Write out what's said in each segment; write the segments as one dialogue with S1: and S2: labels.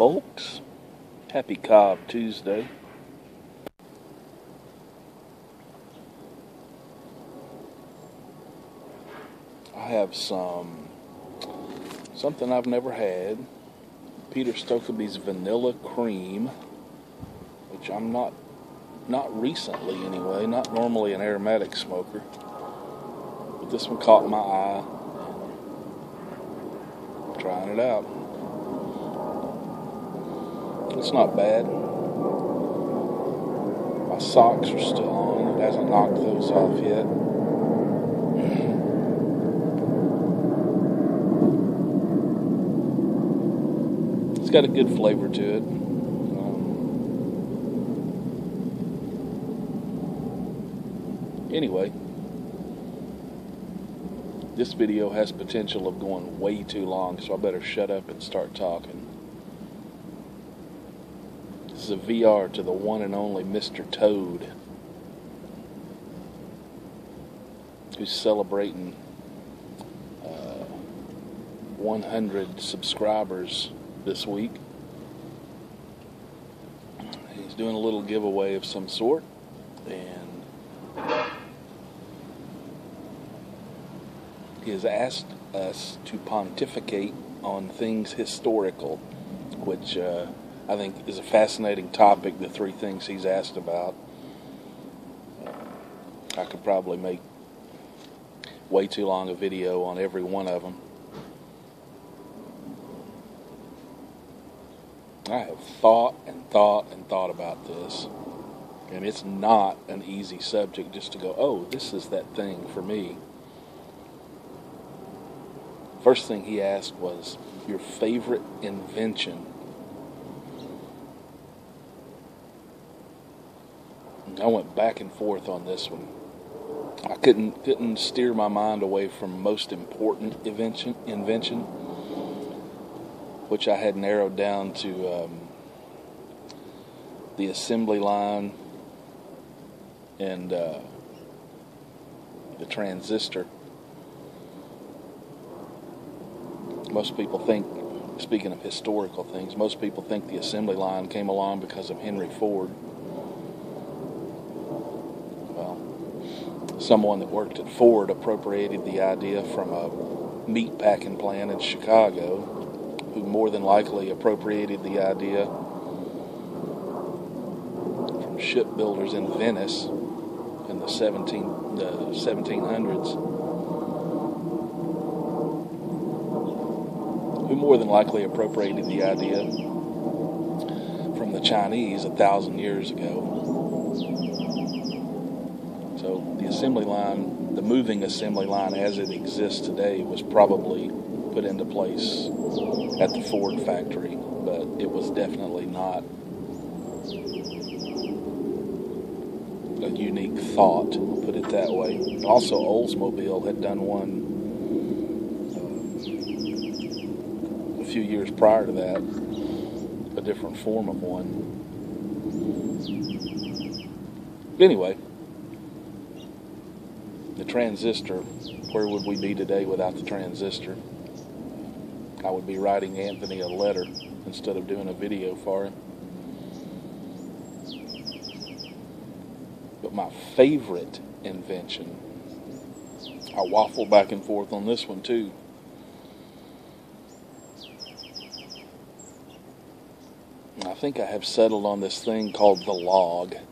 S1: folks. Happy Cobb Tuesday. I have something I've never had. Peter Stokkebye's Vanilla Cream, which I'm not recently anyway, not normally an aromatic smoker. But this one caught my eye. Trying it out. It's not bad. My socks are still on. It hasn't knocked those off yet. It's got a good flavor to it. Anyway, this video has potential of going way too long, so I better shut up and start talking. This is a VR to the one and only Mr. Toad, who's celebrating 100 subscribers this week. He's doing a little giveaway of some sort, and he has asked us to pontificate on things historical, which I think is a fascinating topic, the three things he's asked about. I could probably make way too long a video on every one of them. I have thought about this, and it's not an easy subject just to go, oh, this is that thing for me. First thing he asked was, your favorite invention. I went back and forth on this one. I couldn't steer my mind away from most important invention, which I had narrowed down to the assembly line and the transistor. Most people think, speaking of historical things, most people think the assembly line came along because of Henry Ford. Well, someone that worked at Ford appropriated the idea from a meat packing plant in Chicago, who more than likely appropriated the idea from shipbuilders in Venice in the 1700s, who more than likely appropriated the idea from the Chinese 1,000 years ago. So the assembly line, the moving assembly line as it exists today, was probably put into place at the Ford factory, but it was definitely not a unique thought, put it that way. Also, Oldsmobile had done one a few years prior to that, a different form of one. Anyway, the transistor, where would we be today without the transistor? I would be writing Anthony a letter instead of doing a video for him. But my favorite invention, I waffle back and forth on this one too. I think I have settled on this thing called the log. It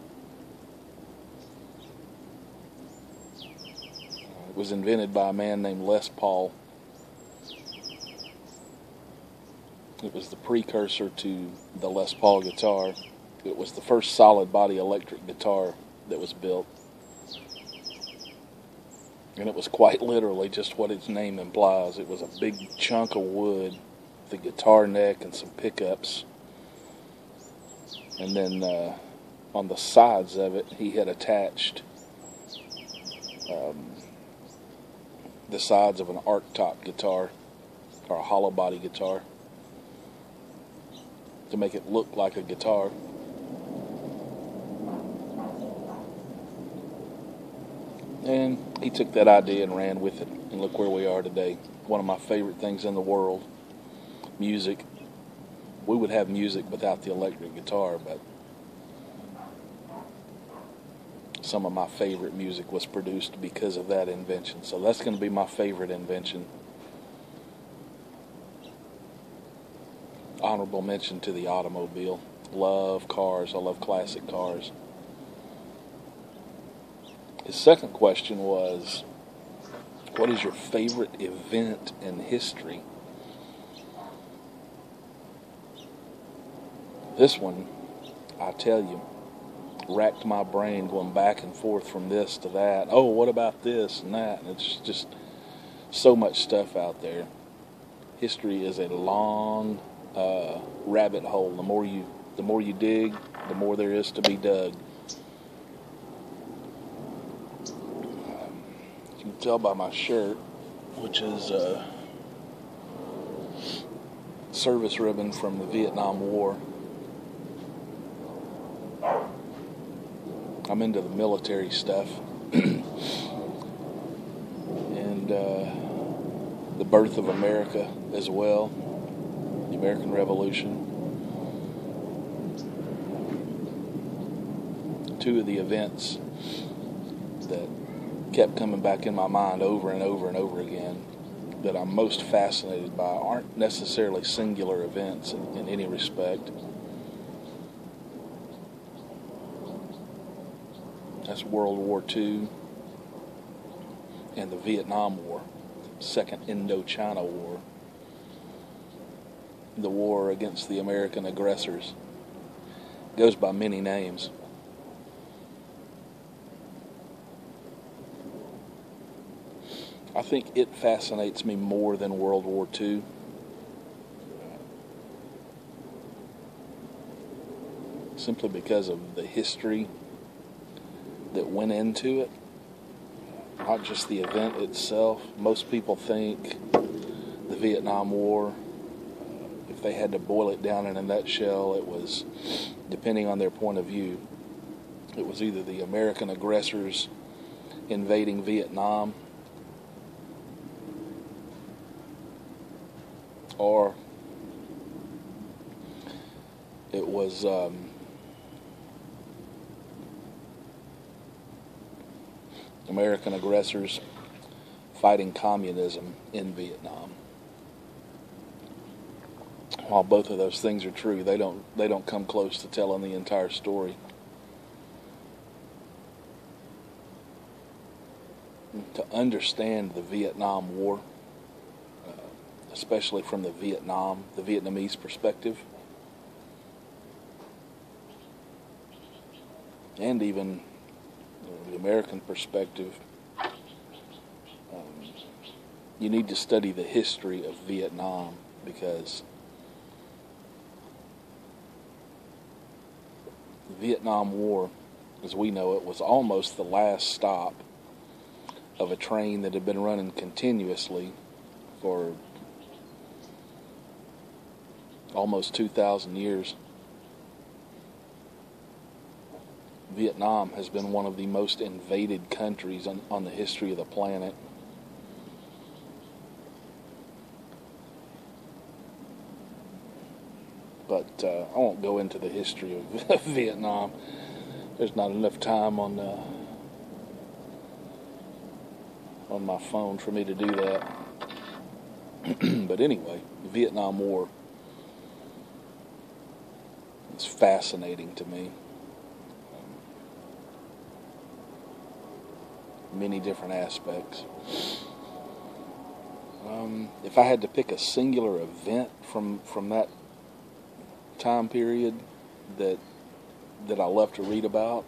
S1: was invented by a man named Les Paul. It was the precursor to the Les Paul guitar. It was the first solid body electric guitar that was built. And it was quite literally just what its name implies. It was a big chunk of wood, the guitar neck and some pickups. And then on the sides of it, he had attached the sides of an arc top guitar, or a hollow body guitar, to make it look like a guitar. And he took that idea and ran with it, and look where we are today. One of my favorite things in the world, music. we would have music without the electric guitar, but some of my favorite music was produced because of that invention. So that's going to be my favorite invention. Honorable mention to the automobile. Love cars. I love classic cars. His second question was, what is your favorite event in history? This one, I tell you, racked my brain going back and forth from this to that. Oh, what about this and that? And it's just so much stuff out there. History is a long rabbit hole. The more you dig, the more there is to be dug. You can tell by my shirt, which is service ribbon from the Vietnam War. I'm into the military stuff. And the birth of America as well. The American Revolution. Two of the events that kept coming back in my mind over and over and over again that I'm most fascinated by aren't necessarily singular events in any respect. That's World War II and the Vietnam War, Second Indochina War, the war against the American aggressors. It goes by many names. I think it fascinates me more than World War II. Simply because of the history that went into it, not just the event itself. Most people think the Vietnam War, if they had to boil it down in a nutshell, it was, depending on their point of view, it was either the American aggressors invading Vietnam, or it was American aggressors fighting communism in Vietnam. While both of those things are true, they don't come close to telling the entire story. To understand the Vietnam War, especially from the Vietnamese perspective, and even the American perspective, you need to study the history of Vietnam, because the Vietnam War, as we know it, was almost the last stop of a train that had been running continuously for almost 2,000 years. Vietnam has been one of the most invaded countries on the history of the planet. But I won't go into the history of Vietnam. There's not enough time on my phone for me to do that. But anyway, the Vietnam War is fascinating to me. Many different aspects. If I had to pick a singular event from that time period that I love to read about,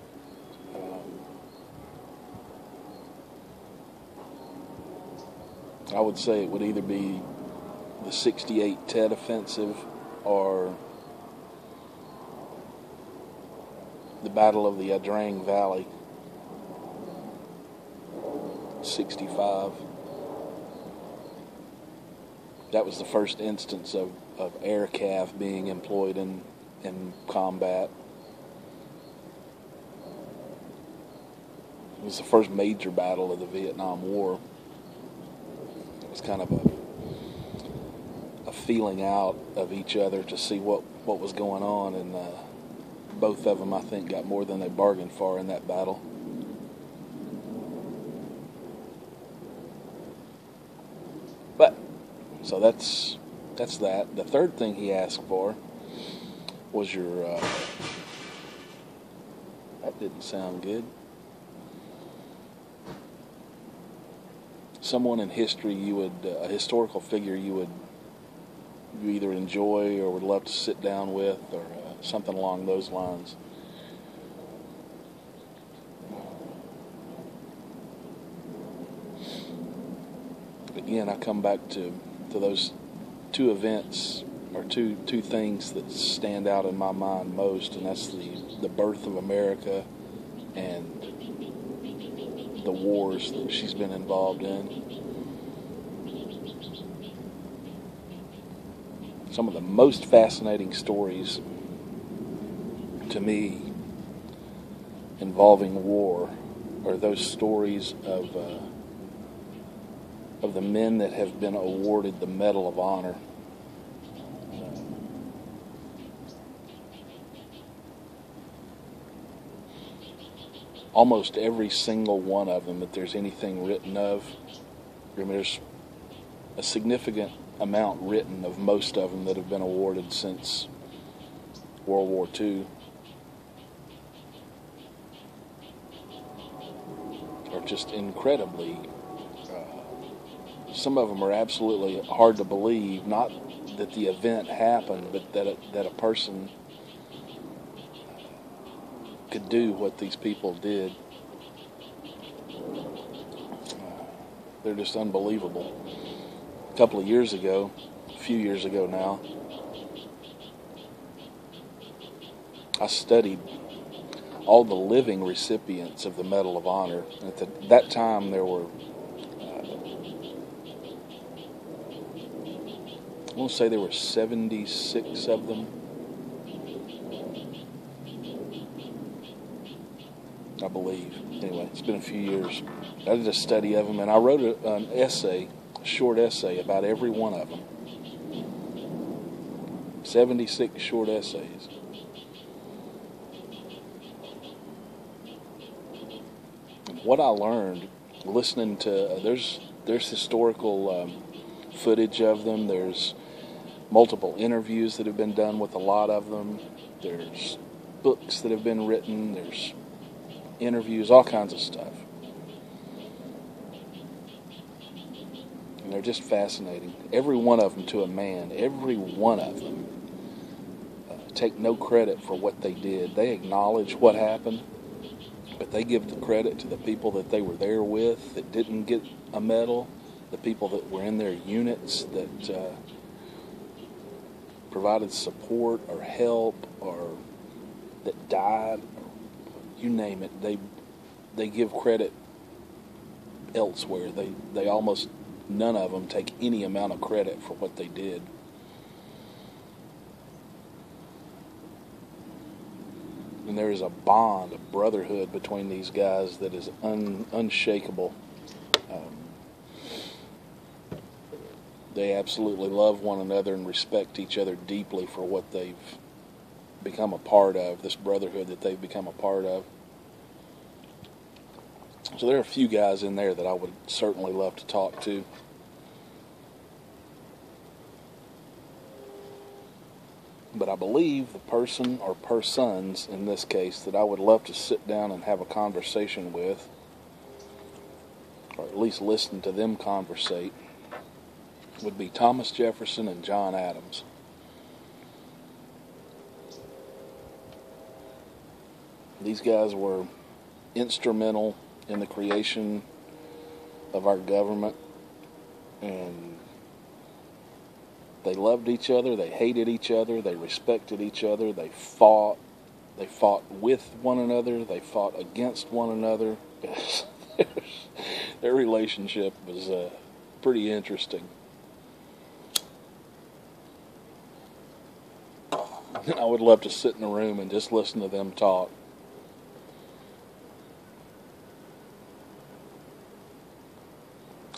S1: I would say it would either be the 68 Tet Offensive or the Battle of the Ia Drang Valley, 65. That was the first instance of air cav being employed in combat. It was the first major battle of the Vietnam War. It was kind of a feeling out of each other to see what was going on, and both of them, I think, got more than they bargained for in that battle. But so that's that. The third thing he asked for was your. That didn't sound good. Someone in history a historical figure you either enjoy or would love to sit down with, or something along those lines. Again, I come back to those two events, or two things that stand out in my mind most, and that's the birth of America and the wars that she's been involved in. Some of the most fascinating stories to me involving war are those stories of the men that have been awarded the Medal of Honor. Almost every single one of them that there's anything written of, I mean, there's a significant amount written of most of them that have been awarded since World War II, are just incredibly, some of them are absolutely hard to believe, not that the event happened, but that a person could do what these people did. They're just unbelievable. A couple of years ago, a few years ago now, I studied all the living recipients of the Medal of Honor. At that time, there were, I want to say there were 76 of them. I believe. Anyway, it's been a few years. I did a study of them, and I wrote an essay, a short essay about every one of them. 76 short essays. What I learned listening to, there's historical footage of them. There's multiple interviews that have been done with a lot of them. There's books that have been written. There's interviews, all kinds of stuff. And they're just fascinating. Every one of them to a man, every one of them take no credit for what they did. They acknowledge what happened, but they give the credit to the people that they were there with that didn't get a medal, the people that were in their units that provided support or help, or that died. You name it, they give credit elsewhere. They almost, none of them take any amount of credit for what they did. And there is a bond, a brotherhood between these guys that is unshakable. They absolutely love one another and respect each other deeply for what they've become a part of, this brotherhood that they've become a part of. So there are a few guys in there that I would certainly love to talk to. But I believe the person, or persons in this case, that I would love to sit down and have a conversation with, or at least listen to them conversate, would be Thomas Jefferson and John Adams. These guys were instrumental in the creation of our government, and they loved each other, they hated each other, they respected each other, they fought with one another, they fought against one another. Their relationship was pretty interesting. I would love to sit in a room and just listen to them talk.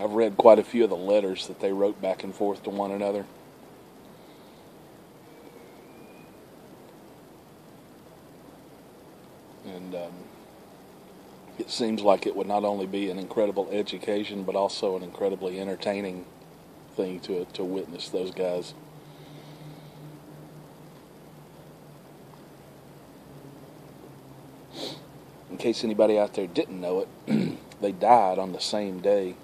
S1: I've read quite a few of the letters that they wrote back and forth to one another. it seems like it would not only be an incredible education, but also an incredibly entertaining thing to witness those guys. In case anybody out there didn't know it, they died on the same day.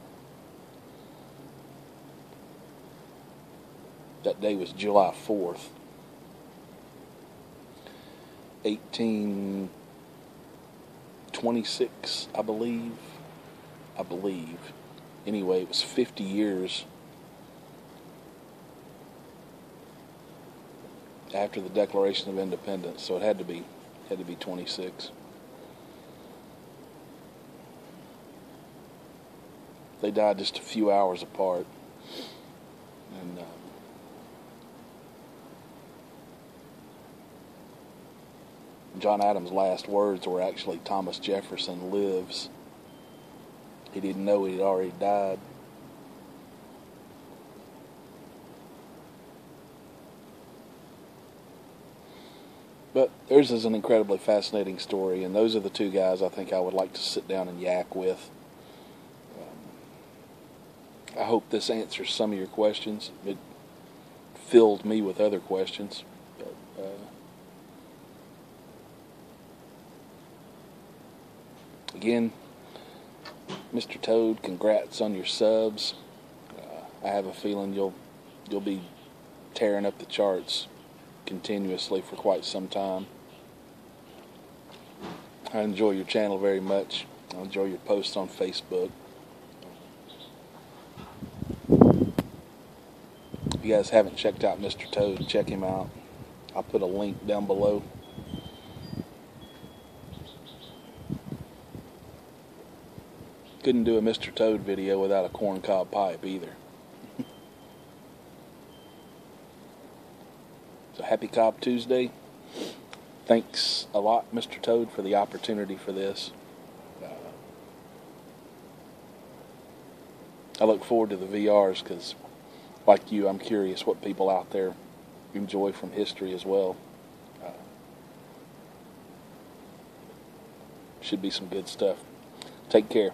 S1: That day was July 4th, 1826, I believe. Anyway, it was 50 years after the Declaration of Independence, so it had to be 26. They died just a few hours apart, and John Adams' last words were actually, "Thomas Jefferson lives." He didn't know he'd already died. But theirs is an incredibly fascinating story, and those are the two guys I think I would like to sit down and yak with. I hope this answers some of your questions. It filled me with other questions. But, again, Mr. Toad, congrats on your subs. I have a feeling you'll be tearing up the charts continuously for quite some time. I enjoy your channel very much. I enjoy your posts on Facebook. If you guys haven't checked out Mr. Toad, check him out. I'll put a link down below. Couldn't do a Mr. Toad video without a corncob pipe either. So happy Cobb Tuesday. Thanks a lot, Mr. Toad, for the opportunity for this. I look forward to the VRs because, like you, I'm curious what people out there enjoy from history as well. Should be some good stuff. Take care.